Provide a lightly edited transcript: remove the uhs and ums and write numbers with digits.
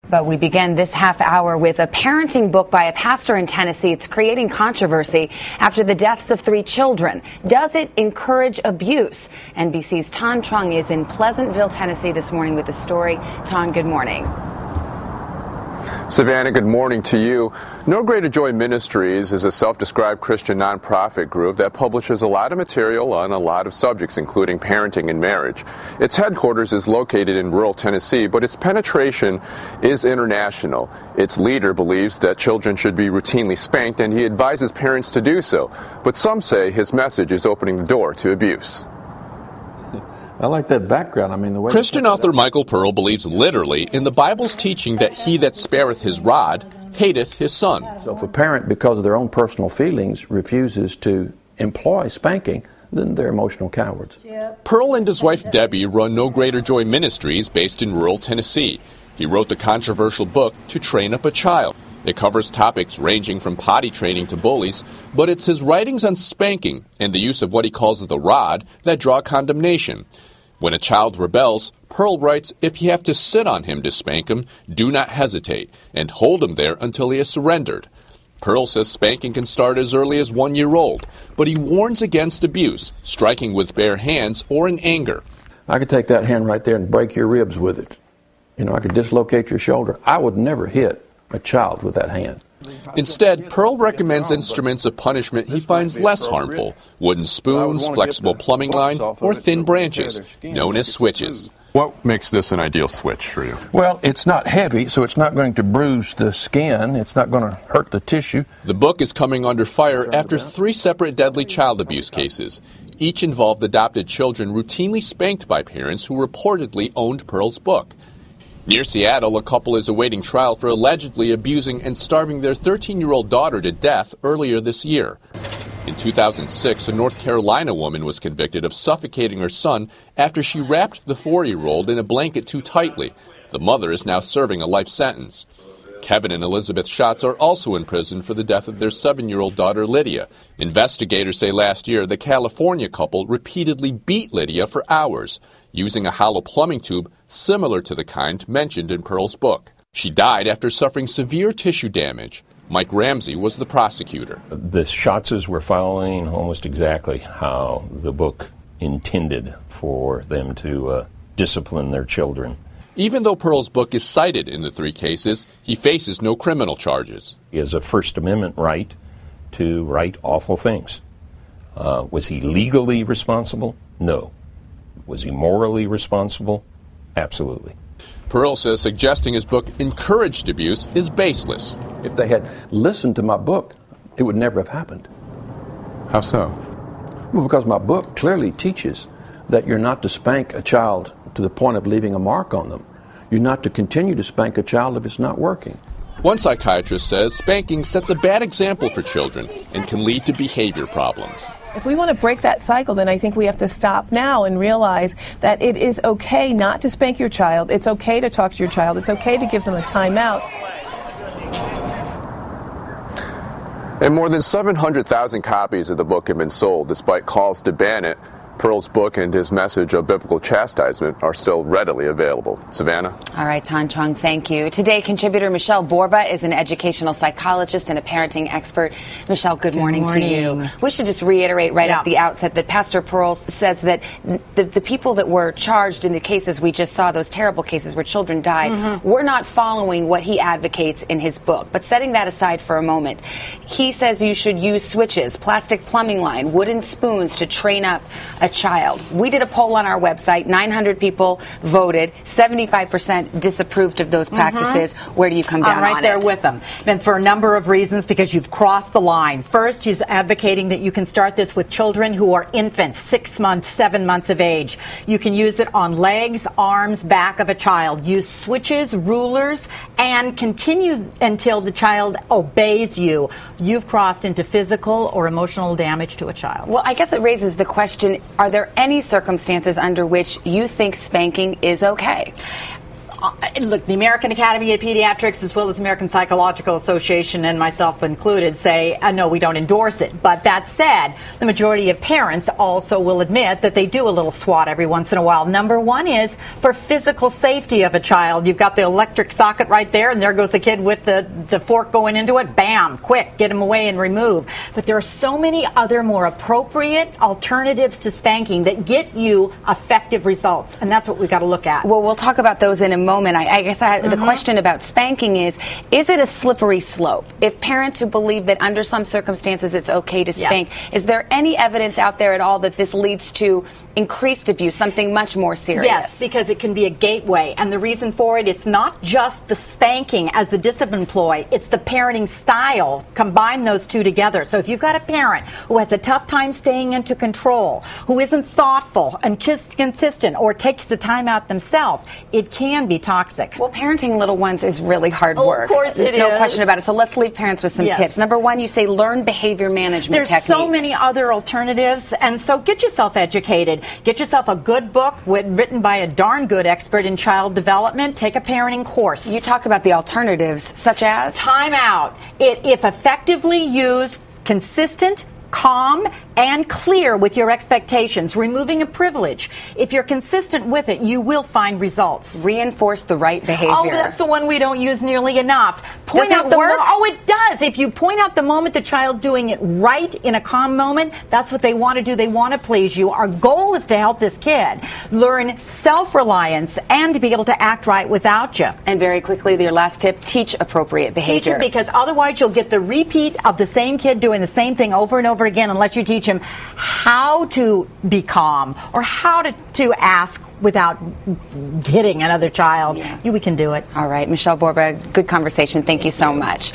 But we begin this half hour with a parenting book by a pastor in Tennessee. It's creating controversy after the deaths of 3 children. Does it encourage abuse? NBC's Tan Trung is in Pleasantville, Tennessee this morning with the story. Tan, good morning. Savannah, good morning to you. No Greater Joy Ministries is a self-described Christian nonprofit group that publishes a lot of material on a lot of subjects, including parenting and marriage. Its headquarters is located in rural Tennessee, but its penetration is international. Its leader believes that children should be routinely spanked, and he advises parents to do so. But some say his message is opening the door to abuse. I like that background. I mean, the way Christian author Michael Pearl believes literally in the Bible's teaching that he that spareth his rod hateth his son. So if a parent, because of their own personal feelings, refuses to employ spanking, then they're emotional cowards. Pearl and his wife Debbie run No Greater Joy Ministries based in rural Tennessee. He wrote the controversial book To Train Up a Child. It covers topics ranging from potty training to bullies, but it's his writings on spanking and the use of what he calls the rod that draw condemnation. When a child rebels, Pearl writes, if you have to sit on him to spank him, do not hesitate, and hold him there until he has surrendered. Pearl says spanking can start as early as 1 year old, but he warns against abuse, striking with bare hands or in anger. I could take that hand right there and break your ribs with it. You know, I could dislocate your shoulder. I would never hit a child with that hand. Instead, Pearl recommends instruments of punishment he finds less harmful: wooden spoons, flexible plumbing line, or thin branches, known as switches. What makes this an ideal switch for you? Well, it's not heavy, so it's not going to bruise the skin. It's not going to hurt the tissue. The book is coming under fire after 3 separate deadly child abuse cases. Each involved adopted children routinely spanked by parents who reportedly owned Pearl's book. Near Seattle, a couple is awaiting trial for allegedly abusing and starving their 13-year-old daughter to death earlier this year. In 2006, a North Carolina woman was convicted of suffocating her son after she wrapped the 4-year-old in a blanket too tightly. The mother is now serving a life sentence. Kevin and Elizabeth Schatz are also in prison for the death of their 7-year-old daughter, Lydia. Investigators say last year the California couple repeatedly beat Lydia for hours, using a hollow plumbing tube similar to the kind mentioned in Pearl's book. She died after suffering severe tissue damage. Mike Ramsey was the prosecutor. The Schatzes were following almost exactly how the book intended for them to discipline their children. Even though Pearl's book is cited in the 3 cases, he faces no criminal charges. He has a First Amendment right to write awful things. Was he legally responsible? No. Was he morally responsible? Absolutely. Pearl says suggesting his book encouraged abuse is baseless. If they had listened to my book, it would never have happened. How so? Well, because my book clearly teaches that you're not to spank a child to the point of leaving a mark on them. You're not to continue to spank a child if it's not working. One psychiatrist says spanking sets a bad example for children and can lead to behavior problems. If we want to break that cycle, then I think we have to stop now and realize that it is okay not to spank your child. It's okay to talk to your child. It's okay to give them a timeout. And more than 700,000 copies of the book have been sold, despite calls to ban it. Pearl's book and his message of biblical chastisement are still readily available. Savannah? All right, Tan Trung, thank you. Today, contributor Michelle Borba is an educational psychologist and a parenting expert. Michelle, good morning to you. We should just reiterate right at the outset that Pastor Pearl says that the people that were charged in the cases we just saw, those terrible cases where children died, were not following what he advocates in his book. But setting that aside for a moment, he says you should use switches, plastic plumbing line, wooden spoons to train up a child. We did a poll on our website. 900 people voted. 75% disapproved of those practices. Where do you come down on it? I'm right there with them. And for a number of reasons, because you've crossed the line. First, he's advocating that you can start this with children who are infants, 6 months, 7 months of age. You can use it on legs, arms, back of a child. Use switches, rulers, and continue until the child obeys you. You've crossed into physical or emotional damage to a child. Well, I guess it raises the question, are there any circumstances under which you think spanking is okay? Look, the American Academy of Pediatrics, as well as the American Psychological Association, and myself included, say, no, we don't endorse it. But that said, the majority of parents also will admit that they do a little swat every once in a while. Number one is for physical safety of a child. You've got the electric socket right there, and there goes the kid with the fork going into it. Bam, quick, get him away and remove. But there are so many other more appropriate alternatives to spanking that get you effective results, and that's what we've got to look at. Well, we'll talk about those in a moment. I guess the question about spanking is it a slippery slope? If parents who believe that under some circumstances it's okay to spank, is there any evidence out there at all that this leads to increased abuse, something much more serious? Yes, because it can be a gateway. And the reason for it, it's not just the spanking as the discipline ploy, it's the parenting style. Combine those two together. So if you've got a parent who has a tough time staying into control, who isn't thoughtful and consistent, or takes the time out themselves, it can be toxic. Well, parenting little ones is really hard work. Of course it is. No question about it. So let's leave parents with some tips. Number one, you say learn behavior management techniques. There's so many other alternatives, and so get yourself educated. Get yourself a good book written by a darn good expert in child development. Take a parenting course. You talk about the alternatives, such as? Time out. If effectively used, consistent, calm, and clear with your expectations, removing a privilege. If you're consistent with it, you will find results. Reinforce the right behavior. Oh, that's the one we don't use nearly enough. Does it work? Oh, it does. If you point out the moment the child doing it right in a calm moment, that's what they want to do. They want to please you. Our goal is to help this kid learn self-reliance and to be able to act right without you. And very quickly, your last tip, teach appropriate behavior. Teach it, because otherwise you'll get the repeat of the same kid doing the same thing over and over again unless you teach him how to be calm or how to ask without hitting another child. We can do it. All right, Michelle Borba, good conversation. Thank you so much.